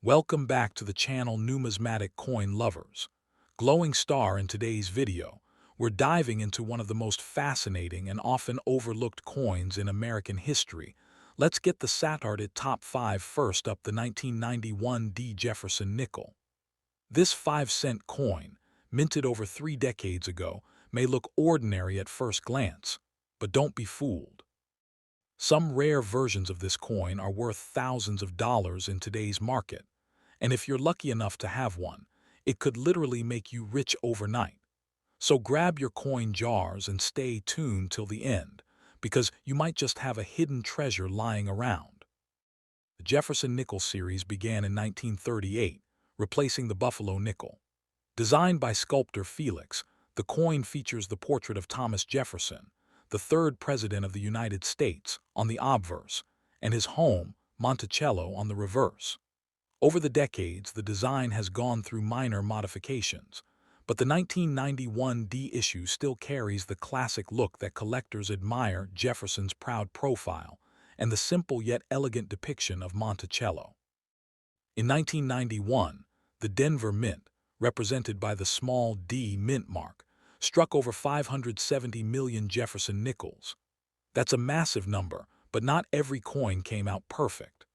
Welcome back to the channel Numismatic Coin Lovers. Glowing star in today's video, we're diving into one of the most fascinating and often overlooked coins in American history. Let's get the Saturday top 5 first up, the 1991 D. Jefferson nickel. This 5-cent coin, minted over 3 decades ago, may look ordinary at first glance, but don't be fooled. Some rare versions of this coin are worth thousands of dollars in today's market, and if you're lucky enough to have one, it could literally make you rich overnight. So grab your coin jars and stay tuned till the end, because you might just have a hidden treasure lying around. The Jefferson Nickel series began in 1938, replacing the Buffalo nickel. Designed by sculptor Felix, the coin features the portrait of Thomas Jefferson, the third president of the United States, on the obverse, and his home, Monticello, on the reverse. Over the decades, the design has gone through minor modifications, but the 1991 D issue still carries the classic look that collectors admire: Jefferson's proud profile and the simple yet elegant depiction of Monticello. In 1991, the Denver Mint, represented by the small D mint mark, struck over 570 million Jefferson nickels. That's a massive number, but not every coin came out perfect.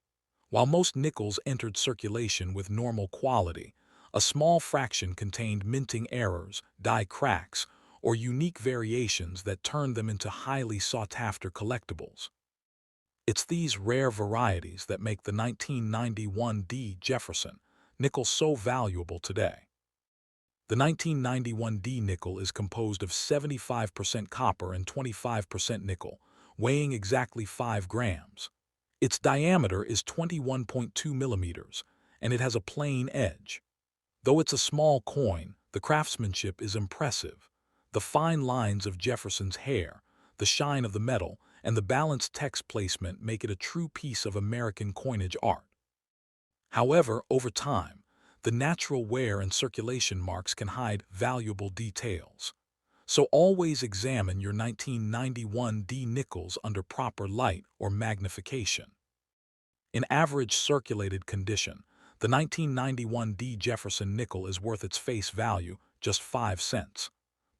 While most nickels entered circulation with normal quality, a small fraction contained minting errors, die cracks, or unique variations that turned them into highly sought-after collectibles. It's these rare varieties that make the 1991 D. Jefferson nickel so valuable today. The 1991 D nickel is composed of 75% copper and 25% nickel, weighing exactly 5 grams. Its diameter is 21.2 millimeters, and it has a plain edge. Though it's a small coin, the craftsmanship is impressive. The fine lines of Jefferson's hair, the shine of the metal, and the balanced text placement make it a true piece of American coinage art. However, over time, the natural wear and circulation marks can hide valuable details. So always examine your 1991 D nickels under proper light or magnification. In average circulated condition, the 1991 D Jefferson nickel is worth its face value, just 5 cents.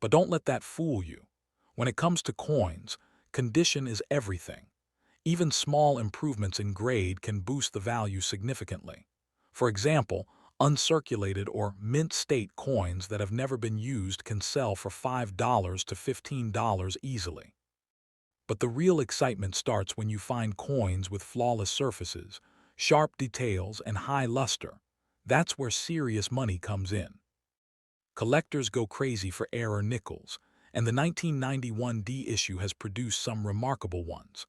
But don't let that fool you. When it comes to coins, condition is everything. Even small improvements in grade can boost the value significantly. For example, uncirculated or mint state coins that have never been used can sell for $5 to $15 easily. But the real excitement starts when you find coins with flawless surfaces, sharp details, and high luster. That's where serious money comes in. Collectors go crazy for error nickels, and the 1991 D issue has produced some remarkable ones.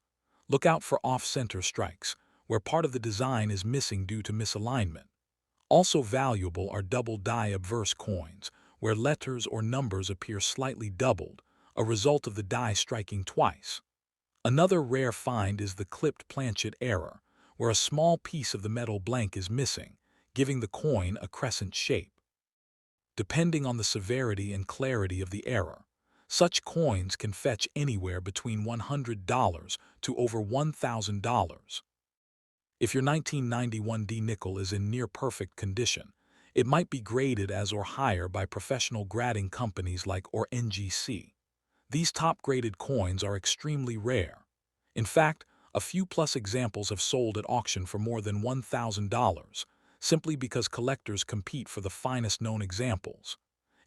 Look out for off-center strikes, where part of the design is missing due to misalignment. Also valuable are double die obverse coins, where letters or numbers appear slightly doubled, a result of the die striking twice. Another rare find is the clipped planchet error, where a small piece of the metal blank is missing, giving the coin a crescent shape. Depending on the severity and clarity of the error, such coins can fetch anywhere between $100 to over $1,000. If your 1991 D nickel is in near-perfect condition, it might be graded as or higher by professional grading companies like or NGC. These top-graded coins are extremely rare. In fact, a few plus examples have sold at auction for more than $1,000, simply because collectors compete for the finest known examples.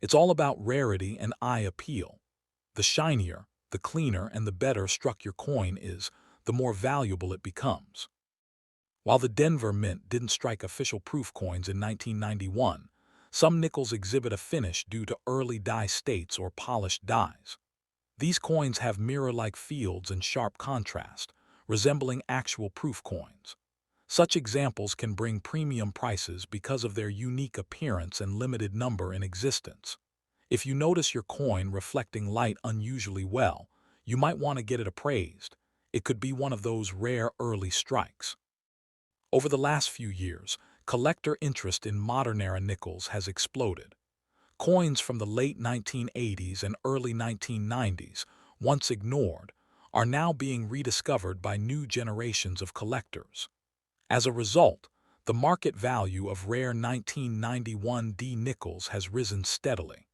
It's all about rarity and eye appeal. The shinier, the cleaner, and the better struck your coin is, the more valuable it becomes. While the Denver Mint didn't strike official proof coins in 1991, some nickels exhibit a finish due to early die states or polished dies. These coins have mirror-like fields and sharp contrast, resembling actual proof coins. Such examples can bring premium prices because of their unique appearance and limited number in existence. If you notice your coin reflecting light unusually well, you might want to get it appraised. It could be one of those rare early strikes. Over the last few years, collector interest in modern-era nickels has exploded. Coins from the late 1980s and early 1990s, once ignored, are now being rediscovered by new generations of collectors. As a result, the market value of rare 1991 D nickels has risen steadily.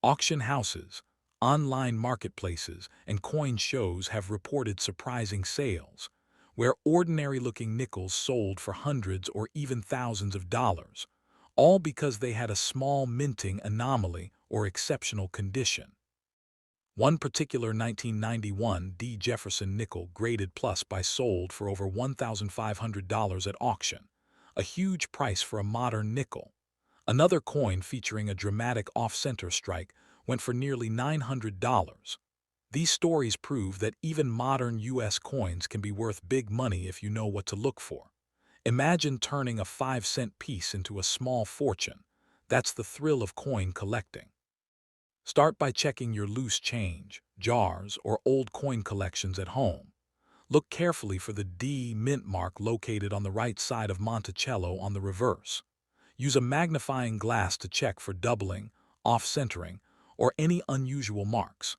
Auction houses, online marketplaces, and coin shows have reported surprising sales, where ordinary-looking nickels sold for hundreds or even thousands of dollars, all because they had a small minting anomaly or exceptional condition. One particular 1991 D Jefferson nickel graded plus by sold for over $1,500 at auction, a huge price for a modern nickel. Another coin featuring a dramatic off-center strike went for nearly $900. These stories prove that even modern U.S. coins can be worth big money if you know what to look for. Imagine turning a 5-cent piece into a small fortune. That's the thrill of coin collecting. Start by checking your loose change, jars, or old coin collections at home. Look carefully for the D mint mark located on the right side of Monticello on the reverse. Use a magnifying glass to check for doubling, off-centering, or any unusual marks.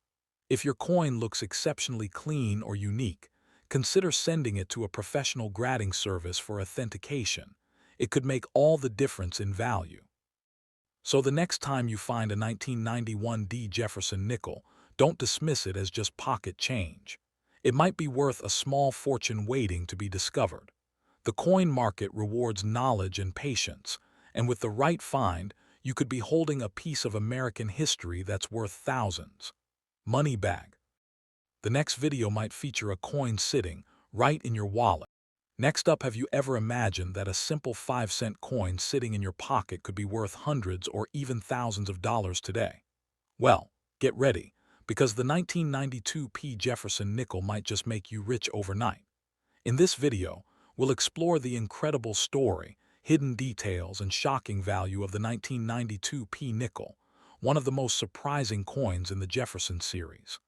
If your coin looks exceptionally clean or unique, consider sending it to a professional grading service for authentication. It could make all the difference in value. So the next time you find a 1991 D Jefferson nickel, don't dismiss it as just pocket change. It might be worth a small fortune waiting to be discovered. The coin market rewards knowledge and patience, and with the right find, you could be holding a piece of American history that's worth thousands. Money bag. The next video might feature a coin sitting right in your wallet. Next up, have you ever imagined that a simple 5-cent coin sitting in your pocket could be worth hundreds or even thousands of dollars today? Well, get ready, because the 1992 P. Jefferson nickel might just make you rich overnight. In this video, we'll explore the incredible story, hidden details, and shocking value of the 1992 P. nickel, one of the most surprising coins in the Jefferson series.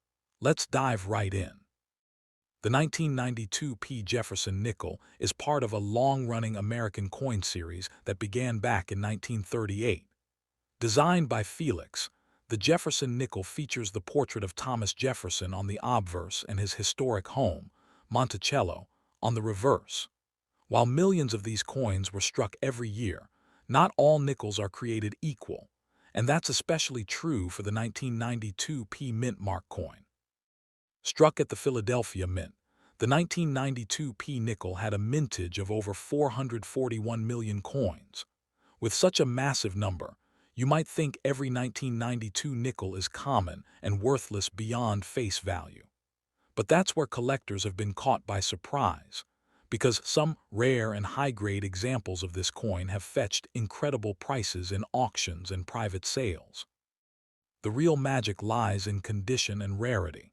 Let's dive right in. The 1992 P. Jefferson nickel is part of a long-running American coin series that began back in 1938. Designed by Felix, the Jefferson nickel features the portrait of Thomas Jefferson on the obverse and his historic home, Monticello, on the reverse. While millions of these coins were struck every year, not all nickels are created equal, and that's especially true for the 1992 P. Mint mark coin. Struck at the Philadelphia Mint, the 1992 P nickel had a mintage of over 441 million coins. With such a massive number, you might think every 1992 nickel is common and worthless beyond face value. But that's where collectors have been caught by surprise, because some rare and high-grade examples of this coin have fetched incredible prices in auctions and private sales. The real magic lies in condition and rarity.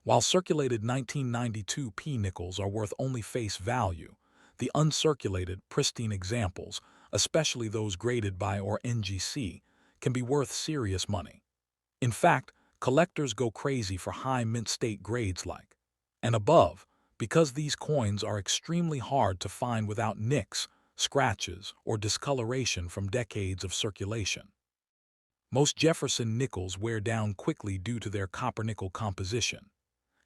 While circulated 1992 P nickels are worth only face value, the uncirculated, pristine examples, especially those graded by or NGC, can be worth serious money. In fact, collectors go crazy for high mint state grades like and above, because these coins are extremely hard to find without nicks, scratches, or discoloration from decades of circulation. Most Jefferson nickels wear down quickly due to their copper-nickel composition.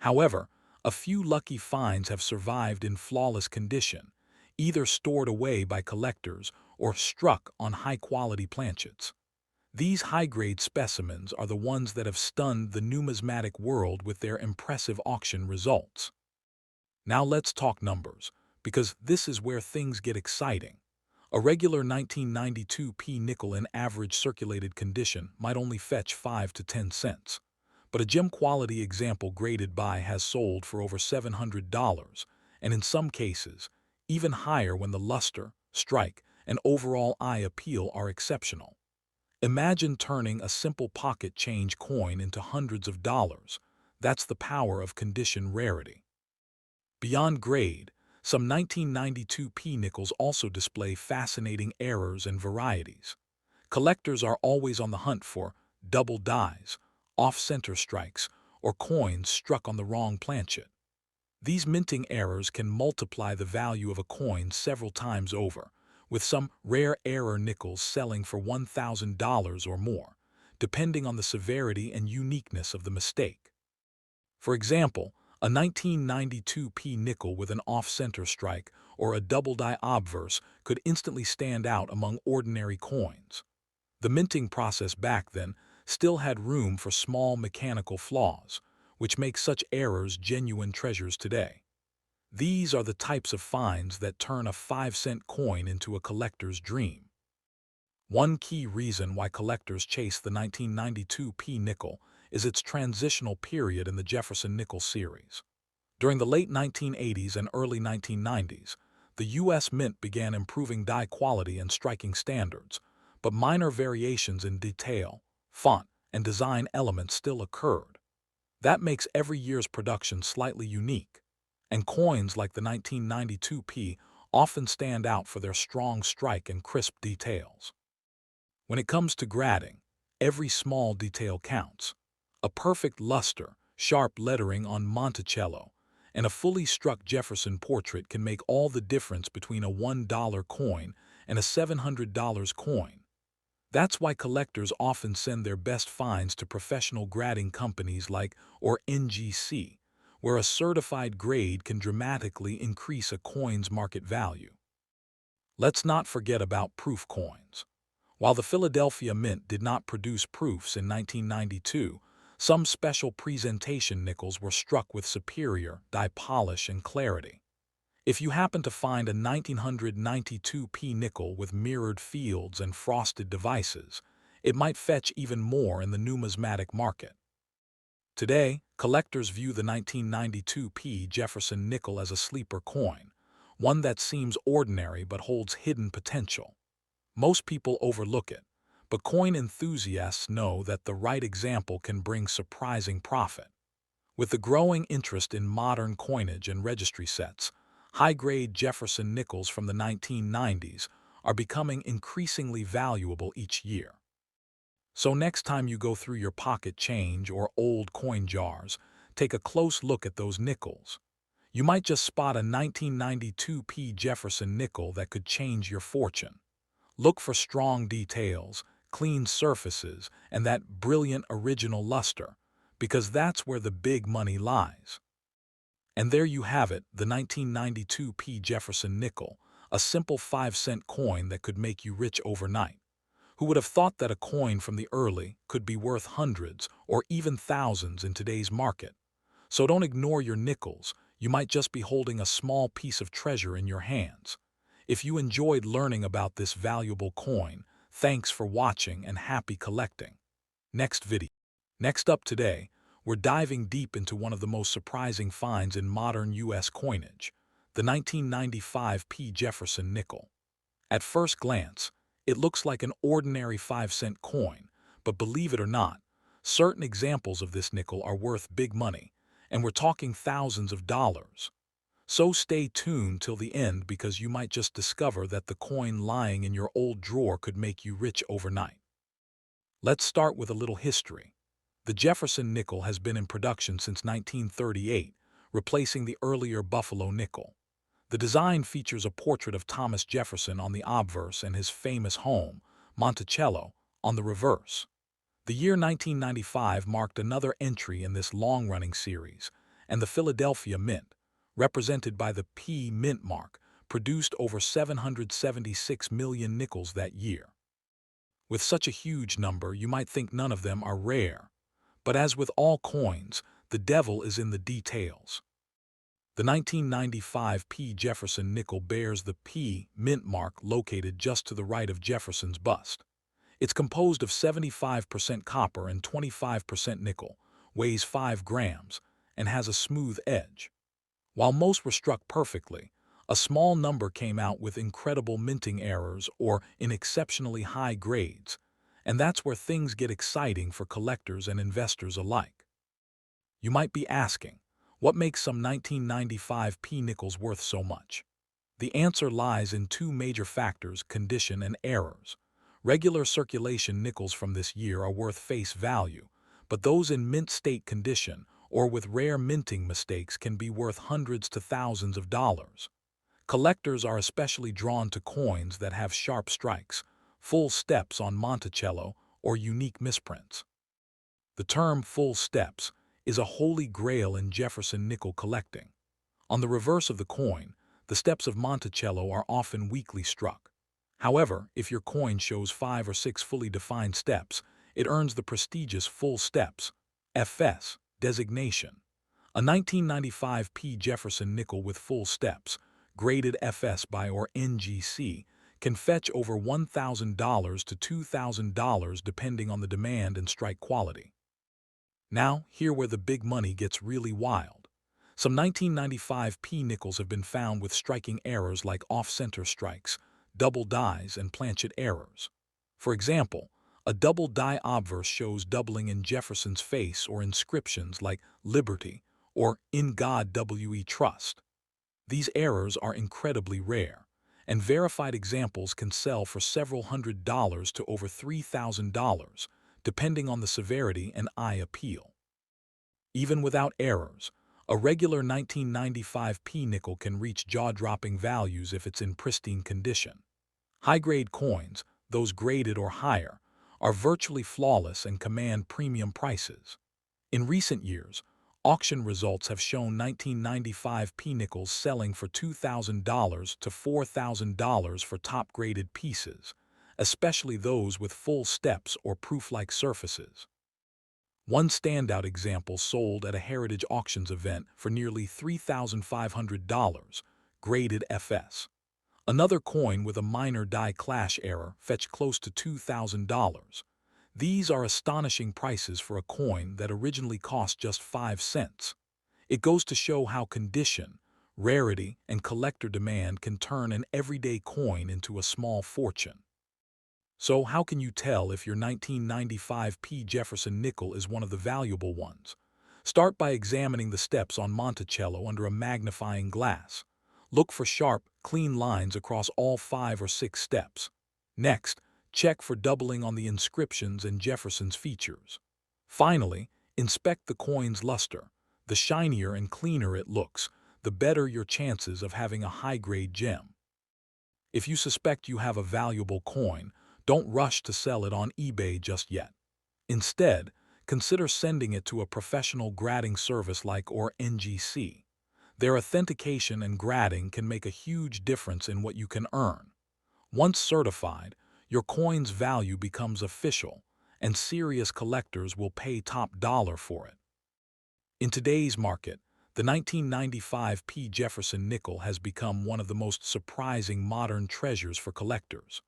However, a few lucky finds have survived in flawless condition, either stored away by collectors or struck on high-quality planchets. These high-grade specimens are the ones that have stunned the numismatic world with their impressive auction results. Now let's talk numbers, because this is where things get exciting. A regular 1992 P nickel in average circulated condition might only fetch 5 to 10 cents. But a gem-quality example graded by has sold for over $700, and in some cases, even higher when the luster, strike, and overall eye appeal are exceptional. Imagine turning a simple pocket change coin into hundreds of dollars. That's the power of condition rarity. Beyond grade, some 1992 P nickels also display fascinating errors and varieties. Collectors are always on the hunt for double dies, off-center strikes, or coins struck on the wrong planchet. These minting errors can multiply the value of a coin several times over, with some rare error nickels selling for $1,000 or more, depending on the severity and uniqueness of the mistake. For example, A 1992 P nickel with an off-center strike or a double-die obverse could instantly stand out among ordinary coins. The minting process back then still had room for small mechanical flaws, which make such errors genuine treasures today. These are the types of finds that turn a 5-cent coin into a collector's dream. One key reason why collectors chase the 1992 P nickel is its transitional period in the Jefferson Nickels series. During the late 1980s and early 1990s, the U.S. Mint began improving die quality and striking standards, but minor variations in detail, font, and design elements still occurred. That makes every year's production slightly unique, and coins like the 1992 P often stand out for their strong strike and crisp details. When it comes to grading, every small detail counts. A perfect luster, sharp lettering on Monticello, and a fully struck Jefferson portrait can make all the difference between a $1 coin and a $700 coin. That's why collectors often send their best finds to professional grading companies like or NGC, where a certified grade can dramatically increase a coin's market value. Let's not forget about proof coins. While the Philadelphia Mint did not produce proofs in 1992, some special presentation nickels were struck with superior die polish and clarity. If you happen to find a 1992 P nickel with mirrored fields and frosted devices, it might fetch even more in the numismatic market. Today, collectors view the 1992 P Jefferson nickel as a sleeper coin, one that seems ordinary but holds hidden potential. Most people overlook it, but coin enthusiasts know that the right example can bring surprising profit. With the growing interest in modern coinage and registry sets, high-grade Jefferson nickels from the 1990s are becoming increasingly valuable each year. So next time you go through your pocket change or old coin jars, take a close look at those nickels. You might just spot a 1992 P Jefferson nickel that could change your fortune. Look for strong details, clean surfaces, and that brilliant original luster, because that's where the big money lies. And there you have it, the 1992 P Jefferson nickel, a simple 5-cent coin that could make you rich overnight. Who would have thought that a coin from the early could be worth hundreds or even thousands in today's market? So don't ignore your nickels, you might just be holding a small piece of treasure in your hands. If you enjoyed learning about this valuable coin, thanks for watching and happy collecting. Next video. Next up today, we're diving deep into one of the most surprising finds in modern U.S. coinage, the 1995 P. Jefferson nickel. At first glance, it looks like an ordinary 5-cent coin, but believe it or not, certain examples of this nickel are worth big money, and we're talking thousands of dollars. So stay tuned till the end because you might just discover that the coin lying in your old drawer could make you rich overnight. Let's start with a little history. The Jefferson nickel has been in production since 1938, replacing the earlier Buffalo nickel. The design features a portrait of Thomas Jefferson on the obverse and his famous home, Monticello, on the reverse. The year 1995 marked another entry in this long-running series, and the Philadelphia Mint, represented by the P Mint mark, produced over 776 million nickels that year. With such a huge number, you might think none of them are rare. But as with all coins, the devil is in the details. The 1995 P Jefferson nickel bears the P Mint mark located just to the right of Jefferson's bust. It's composed of 75% copper and 25% nickel, weighs 5 grams, and has a smooth edge. While most were struck perfectly, a small number came out with incredible minting errors or in exceptionally high grades, and that's where things get exciting for collectors and investors alike. You might be asking, what makes some 1995 P nickels worth so much? The answer lies in two major factors: condition and errors. Regular circulation nickels from this year are worth face value, but those in mint state condition or with rare minting mistakes can be worth hundreds to thousands of dollars. Collectors are especially drawn to coins that have sharp strikes, full steps on Monticello, or unique misprints. The term full steps is a holy grail in Jefferson nickel collecting. On the reverse of the coin, the steps of Monticello are often weakly struck. However, if your coin shows 5 or 6 fully defined steps, it earns the prestigious full steps (FS) designation. A 1995 P. Jefferson nickel with full steps, graded FS by or NGC, can fetch over $1,000 to $2,000 depending on the demand and strike quality. Now, here where the big money gets really wild. Some 1995 P nickels have been found with striking errors like off-center strikes, double dies, and planchet errors. For example, a double die obverse shows doubling in Jefferson's face or inscriptions like Liberty or In God We Trust. These errors are incredibly rare, and verified examples can sell for several $100s to over $3,000, depending on the severity and eye appeal. Even without errors, a regular 1995 P nickel can reach jaw-dropping values if it's in pristine condition. High-grade coins, those graded or higher, are virtually flawless and command premium prices. In recent years, auction results have shown 1995 P nickels selling for $2,000 to $4,000 for top-graded pieces, especially those with full steps or proof-like surfaces. One standout example sold at a Heritage Auctions event for nearly $3,500, graded FS. Another coin with a minor die clash error fetched close to $2,000. These are astonishing prices for a coin that originally cost just 5 cents. It goes to show how condition, rarity, and collector demand can turn an everyday coin into a small fortune. So how can you tell if your 1995 P. Jefferson nickel is one of the valuable ones? Start by examining the steps on Monticello under a magnifying glass. Look for sharp, clean lines across all 5 or 6 steps. Next, check for doubling on the inscriptions and Jefferson's features. Finally, inspect the coin's luster. The shinier and cleaner it looks, the better your chances of having a high-grade gem. If you suspect you have a valuable coin, don't rush to sell it on eBay just yet. Instead, consider sending it to a professional grading service like or NGC. Their authentication and grading can make a huge difference in what you can earn. Once certified, your coin's value becomes official, and serious collectors will pay top dollar for it. In today's market, the 1995 P. Jefferson nickel has become one of the most surprising modern treasures for collectors.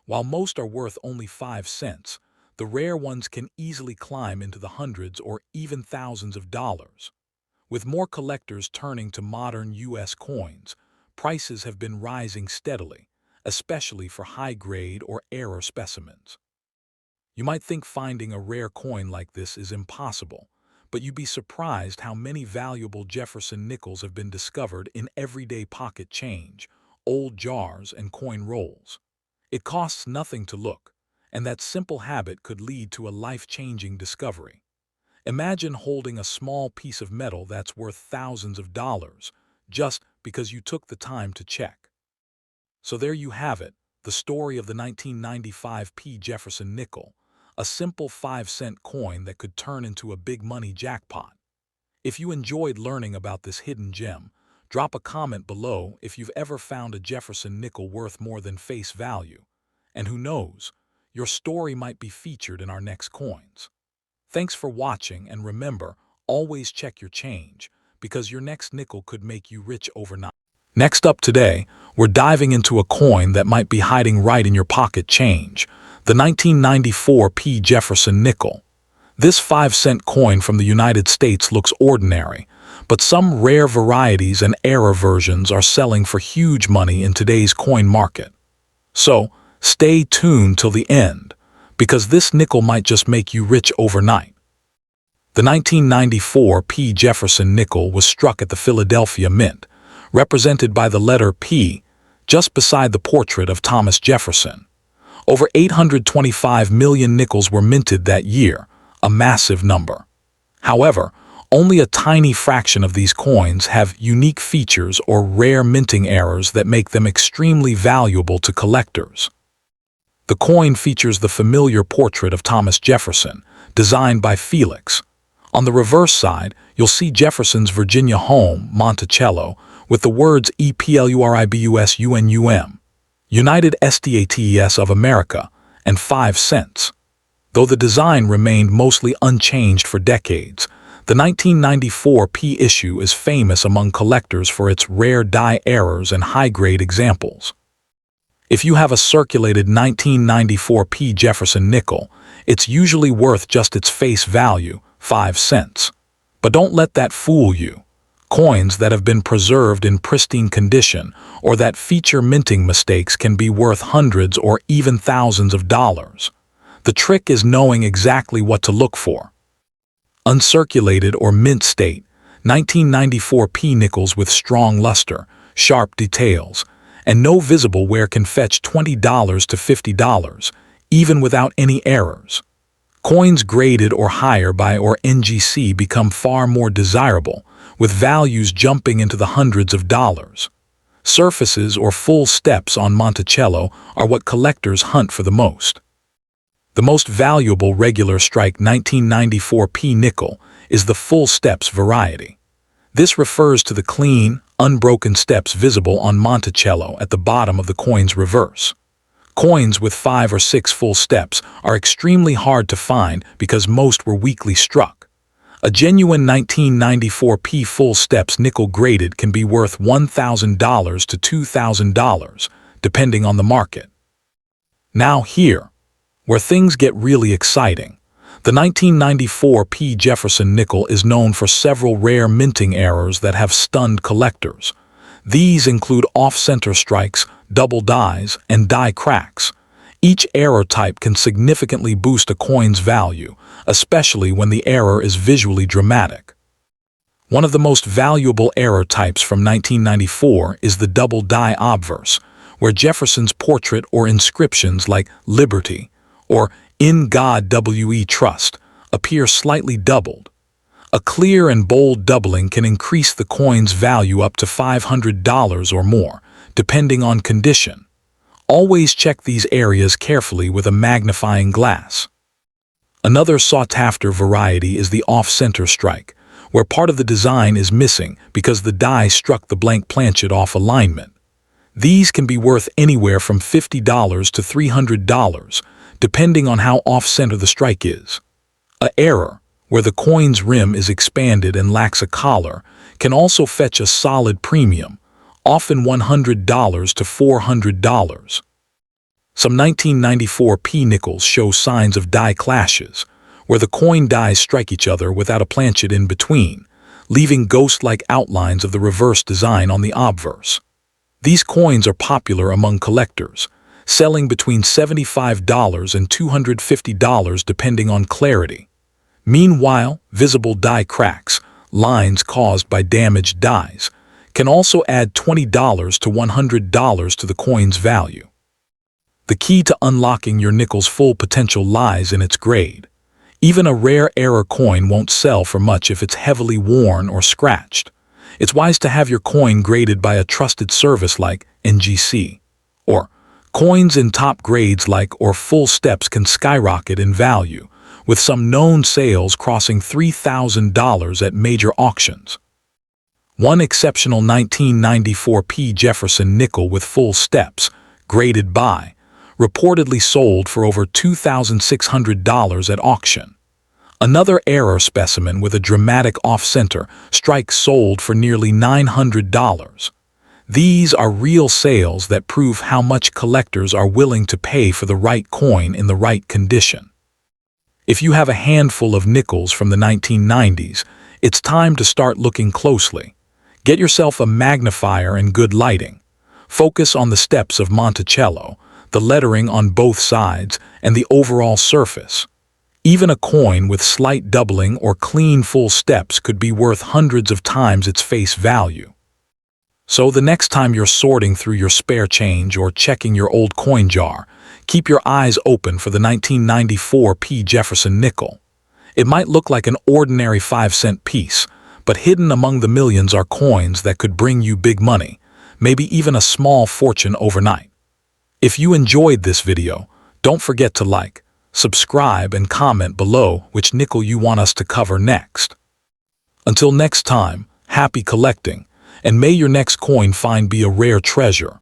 While most are worth only 5 cents, the rare ones can easily climb into the hundreds or even thousands of dollars. With more collectors turning to modern U.S. coins, prices have been rising steadily, especially for high-grade or error specimens. You might think finding a rare coin like this is impossible, but you'd be surprised how many valuable Jefferson nickels have been discovered in everyday pocket change, old jars, and coin rolls. It costs nothing to look, and that simple habit could lead to a life-changing discovery. Imagine holding a small piece of metal that's worth thousands of dollars, just because you took the time to check. So there you have it, the story of the 1995 P. Jefferson nickel, a simple 5-cent coin that could turn into a big money jackpot. If you enjoyed learning about this hidden gem, drop a comment below if you've ever found a Jefferson nickel worth more than face value. And who knows, your story might be featured in our next coins. Thanks for watching, and remember, always check your change, because your next nickel could make you rich overnight. Next up today, we're diving into a coin that might be hiding right in your pocket change, the 1994 P. Jefferson nickel. This 5-cent coin from the United States looks ordinary, but some rare varieties and error versions are selling for huge money in today's coin market. So, stay tuned till the end, because this nickel might just make you rich overnight. The 1994 P. Jefferson nickel was struck at the Philadelphia Mint, represented by the letter P, just beside the portrait of Thomas Jefferson. Over 825 million nickels were minted that year, a massive number. However, only a tiny fraction of these coins have unique features or rare minting errors that make them extremely valuable to collectors. The coin features the familiar portrait of Thomas Jefferson, designed by Felix. On the reverse side, you'll see Jefferson's Virginia home, Monticello, with the words EPLURIBUSUNUM, United States of America, and 5 cents. Though the design remained mostly unchanged for decades, the 1994 P issue is famous among collectors for its rare die errors and high-grade examples. If you have a circulated 1994 P Jefferson nickel, it's usually worth just its face value, 5 cents. But don't let that fool you. Coins that have been preserved in pristine condition or that feature minting mistakes can be worth hundreds or even thousands of dollars. The trick is knowing exactly what to look for. Uncirculated or mint state, 1994 P nickels with strong luster, sharp details, and no visible wear can fetch $20 to $50, even without any errors. Coins graded or higher by or NGC become far more desirable, with values jumping into the hundreds of dollars. Surfaces or full steps on Monticello are what collectors hunt for the most. The most valuable regular strike 1994 P nickel is the full steps variety. This refers to the clean, unbroken steps visible on Monticello at the bottom of the coin's reverse. Coins with 5 or 6 full steps are extremely hard to find because most were weakly struck. A genuine 1994 P full steps nickel graded can be worth $1,000 to $2,000, depending on the market. Now here, where things get really exciting. The 1994 P Jefferson nickel is known for several rare minting errors that have stunned collectors. These include off-center strikes, double dies, and die cracks. Each error type can significantly boost a coin's value, especially when the error is visually dramatic. One of the most valuable error types from 1994 is the double die obverse, where Jefferson's portrait or inscriptions like Liberty or In God We Trust appear slightly doubled. A clear and bold doubling can increase the coin's value up to $500 or more, depending on condition. Always check these areas carefully with a magnifying glass. Another sought-after variety is the off-center strike, where part of the design is missing because the die struck the blank planchet off alignment. These can be worth anywhere from $50 to $300, depending on how off-center the strike is. An error, where the coin's rim is expanded and lacks a collar, can also fetch a solid premium, often $100 to $400. Some 1994 P nickels show signs of die clashes, where the coin dies strike each other without a planchet in between, leaving ghost-like outlines of the reverse design on the obverse. These coins are popular among collectors, selling between $75 and $250 depending on clarity. Meanwhile, visible die cracks, lines caused by damaged dies, can also add $20 to $100 to the coin's value. The key to unlocking your nickel's full potential lies in its grade. Even a rare error coin won't sell for much if it's heavily worn or scratched. It's wise to have your coin graded by a trusted service like NGC. Or, coins in top grades like or full steps can skyrocket in value, with some known sales crossing $3,000 at major auctions. One exceptional 1994 P Jefferson nickel with full steps, graded by, reportedly sold for over $2,600 at auction. Another error specimen with a dramatic off-center strike sold for nearly $900. These are real sales that prove how much collectors are willing to pay for the right coin in the right condition. If you have a handful of nickels from the 1990s, it's time to start looking closely. Get yourself a magnifier and good lighting. Focus on the steps of Monticello, the lettering on both sides, and the overall surface. Even a coin with slight doubling or clean full steps could be worth hundreds of times its face value. So the next time you're sorting through your spare change or checking your old coin jar, keep your eyes open for the 1994 P Jefferson nickel. It might look like an ordinary 5-cent piece, but hidden among the millions are coins that could bring you big money, maybe even a small fortune overnight. If you enjoyed this video, don't forget to like, subscribe, and comment below which nickel you want us to cover next. Until next time, happy collecting, and may your next coin find be a rare treasure.